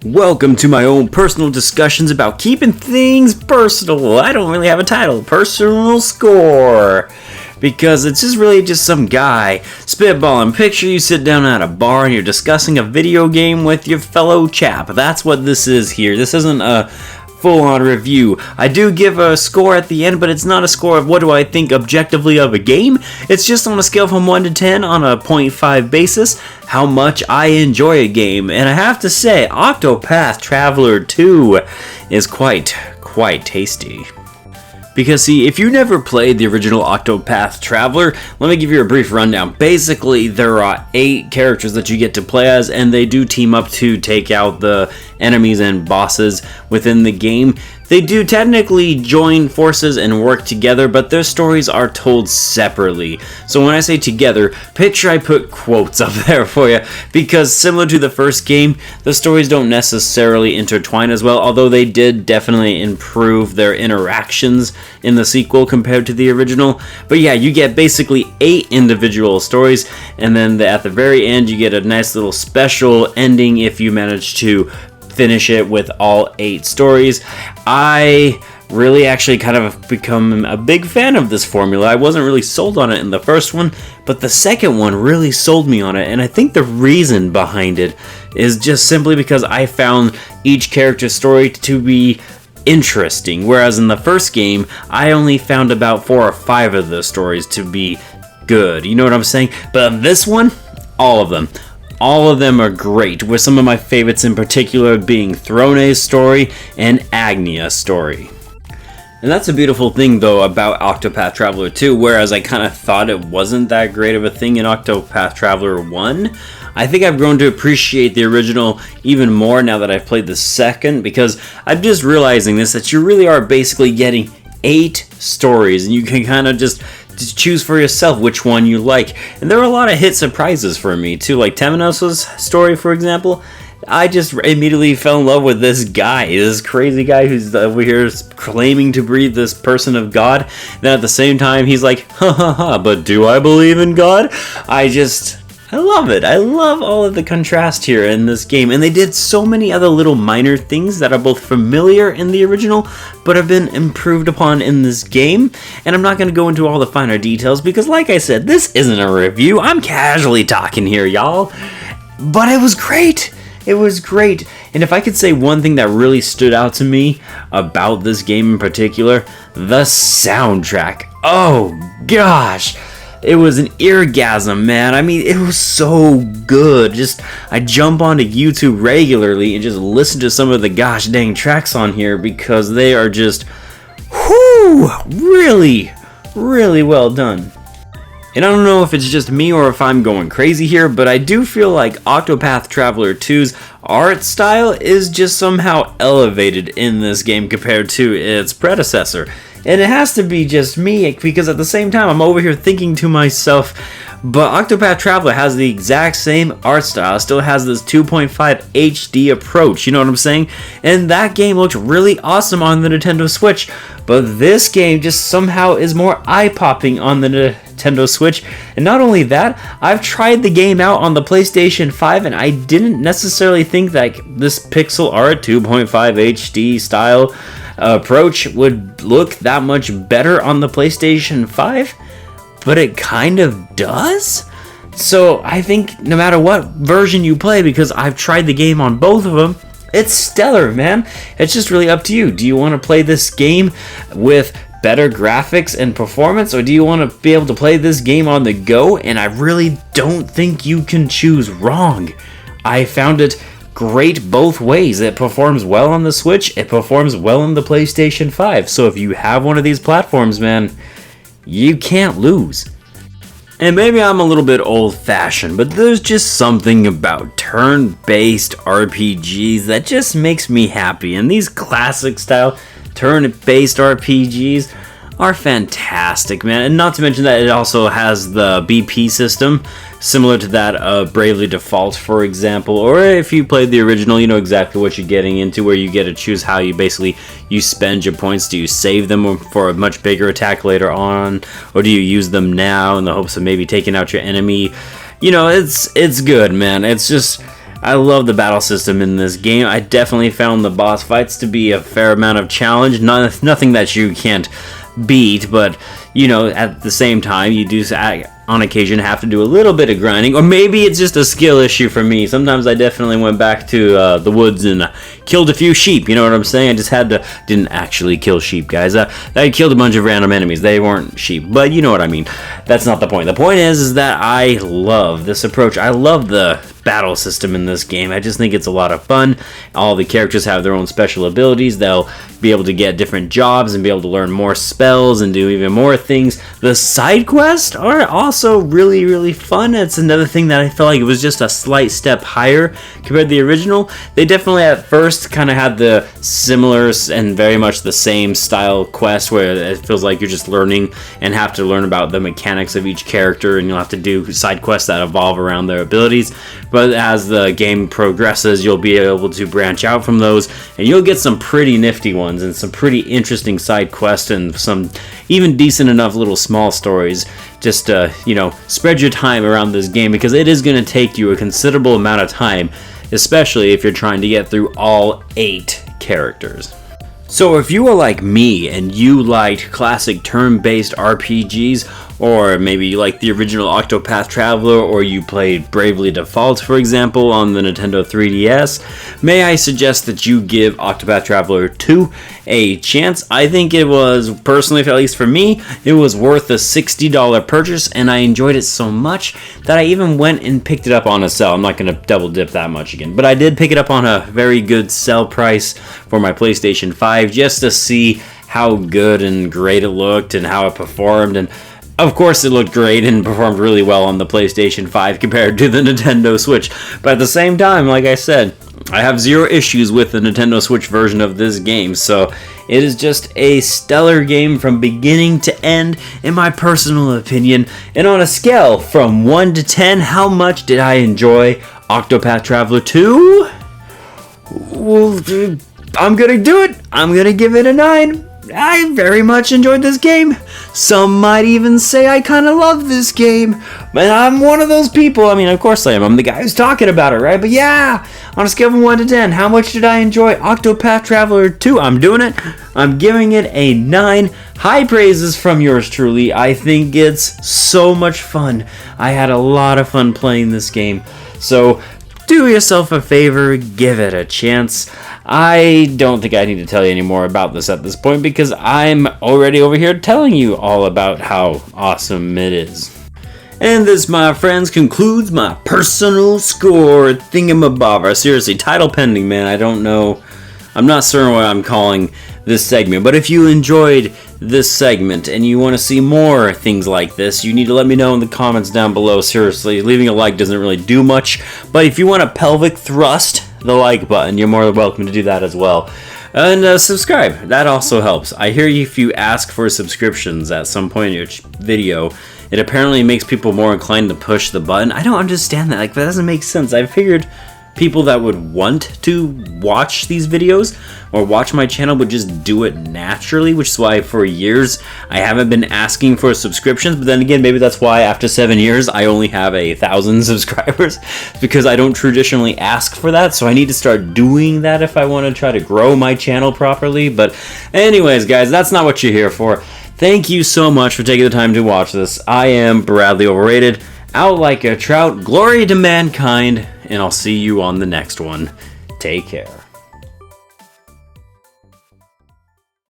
Welcome to my own personal discussions about keeping things personal. I don't really have a title, personal score, because it's just really just some guy spitballing. Picture you sit down at a bar and you're discussing a video game with your fellow chap. That's what this is here. This isn't a full-on review. I do give a score at the end, but it's not a score of what do I think objectively of a game. It's just on a scale from 1 to 10 on a 0.5 basis, how much I enjoy a game. And I have to say, Octopath Traveler 2 is quite tasty. Because see, if you never played the original Octopath Traveler, let me give you a brief rundown. Basically, there are 8 characters that you get to play as, and they do team up to take out the enemies and bosses within the game. They do technically join forces and work together, but their stories are told separately. So when I say together, picture I put quotes up there for you, because similar to the first game, the stories don't necessarily intertwine as well, although they did definitely improve their interactions in the sequel compared to the original. But yeah, you get basically 8 individual stories, and then at the very end you get a nice little special ending if you manage to finish it with all 8 stories. I really actually kind of become a big fan of this formula. I wasn't really sold on it in the first one, but the second one really sold me on it, and I think the reason behind it is just simply because I found each character's story to be interesting, whereas in the first game, I only found about 4 or 5 of the stories to be good. You know what I'm saying? But in this one, all of them. All of them are great, with some of my favorites in particular being Throne's story and Agnia's story. And that's a beautiful thing though about Octopath Traveler 2, whereas I kind of thought it wasn't that great of a thing in Octopath Traveler 1. I think I've grown to appreciate the original even more now that I've played the second, because I'm just realizing this, that you really are basically getting 8 stories, and you can kind of just choose for yourself which one you like. And there were a lot of hit surprises for me too, like Temenos' story, for example. I just immediately fell in love with this guy, this crazy guy who's over here claiming to be this person of God. Then at the same time, he's like, ha ha ha, but do I believe in God? I love it. I love all of the contrast here in this game. And they did so many other little minor things that are both familiar in the original, but have been improved upon in this game. And I'm not going to go into all the finer details because, like I said, this isn't a review. I'm casually talking here, y'all. But it was great. It was great. And if I could say one thing that really stood out to me about this game in particular, the soundtrack. Oh, gosh. It was an eargasm, man. I mean, it was so good. I jump onto YouTube regularly and just listen to some of the gosh dang tracks on here because they are just, really, really well done. And I don't know if it's just me or if I'm going crazy here, but I do feel like Octopath Traveler 2's art style is just somehow elevated in this game compared to its predecessor. And it has to be just me, because at the same time I'm over here thinking to myself, but Octopath Traveler has the exact same art style. It still has this 2.5 HD approach, you know what I'm saying? And that game looked really awesome on the Nintendo Switch, but this game just somehow is more eye-popping on the Nintendo Switch. And not only that, I've tried the game out on the PlayStation 5, and I didn't necessarily think that this pixel art 2.5 HD style approach would look that much better on the PlayStation 5, but it kind of does. So I think no matter what version you play, because I've tried the game on both of them, it's stellar, man. It's just really up to you. Do you want to play this game with better graphics and performance, or do you want to be able to play this game on the go? And I really don't think you can choose wrong. I found it great both ways. It performs well on the Switch, it performs well on the PlayStation 5. So if you have one of these platforms, man, you can't lose. And maybe I'm a little bit old-fashioned, but there's just something about turn-based RPGs that just makes me happy. And these classic-style turn-based RPGs are fantastic, man. And not to mention that it also has the BP system, similar to that of Bravely Default, for example. Or if you played the original, you know exactly what you're getting into, where you get to choose how you spend your points. Do you save them for a much bigger attack later on, or do you use them now in the hopes of maybe taking out your enemy? You know, it's good, man. It's just I love the battle system in this game. I definitely found the boss fights to be a fair amount of challenge. Nothing that you can't beat, but you know, at the same time, you do on occasion have to do a little bit of grinding, or maybe it's just a skill issue for me. Sometimes I definitely went back to the woods and killed a few sheep, you know what I'm saying? I just didn't actually kill sheep, guys. I killed a bunch of random enemies. They weren't sheep, but you know what I mean. That's not the point. The point is that I love this approach. I love the battle system in this game. I just think it's a lot of fun. All the characters have their own special abilities. They'll be able to get different jobs and be able to learn more spells and do even more things. The side quests are also really, really fun. It's another thing that I felt like it was just a slight step higher compared to the original. They definitely at first kind of had the similar and very much the same style quest where it feels like you're just learning and have to learn about the mechanics of each character, and you'll have to do side quests that evolve around their abilities. But as the game progresses, you'll be able to branch out from those, and you'll get some pretty nifty ones and some pretty interesting side quests and some even decent enough little small stories. Just you know, spread your time around this game, because it is going to take you a considerable amount of time, especially if you're trying to get through all 8 characters. So if you are like me and you liked classic turn-based RPGs, or maybe you like the original Octopath Traveler, or you played Bravely Default, for example, on the Nintendo 3DS, may I suggest that you give Octopath Traveler 2 a chance. I think it was, personally, at least for me, it was worth a $60 purchase, and I enjoyed it so much that I even went and picked it up on a sale. I'm not going to double dip that much again, but I did pick it up on a very good sell price for my PlayStation 5 just to see how good and great it looked and how it performed. And of course it looked great and performed really well on the PlayStation 5 compared to the Nintendo Switch. But at the same time, like I said, I have zero issues with the Nintendo Switch version of this game. So it is just a stellar game from beginning to end, in my personal opinion. And on a scale from 1 to 10, how much did I enjoy Octopath Traveler 2? Well, I'm gonna do it. I'm gonna give it a 9. I very much enjoyed this game. Some might even say I kind of love this game. But I'm one of those people. I mean, of course I am. I'm the guy who's talking about it, right? But yeah, on a scale from 1 to 10, how much did I enjoy Octopath Traveler 2? I'm doing it. I'm giving it a 9. High praises from yours truly. I think it's so much fun. I had a lot of fun playing this game. So do yourself a favor, give it a chance. I don't think I need to tell you any more about this at this point, because I'm already over here telling you all about how awesome it is. And this, my friends, concludes my personal score thingamabobber. Seriously, title pending, man. I don't know. I'm not certain what I'm calling this segment, but if you enjoyed this segment and you want to see more things like this, you need to let me know in the comments down below. Seriously, leaving a like doesn't really do much, but if you want to pelvic thrust the like button, you're more than welcome to do that as well. And subscribe, that also helps. I hear if you ask for subscriptions at some point in your video, it apparently makes people more inclined to push the button. I don't understand that. Like, that doesn't make sense. I figured people that would want to watch these videos or watch my channel would just do it naturally, which is why for years I haven't been asking for subscriptions. But then again, maybe that's why after 7 years I only have 1,000 subscribers, because I don't traditionally ask for that. So I need to start doing that if I want to try to grow my channel properly. But anyways, guys, that's not what you're here for. Thank you so much for taking the time to watch this. I am Bradley Overrated, out like a trout, glory to mankind, and I'll see you on the next one. Take care.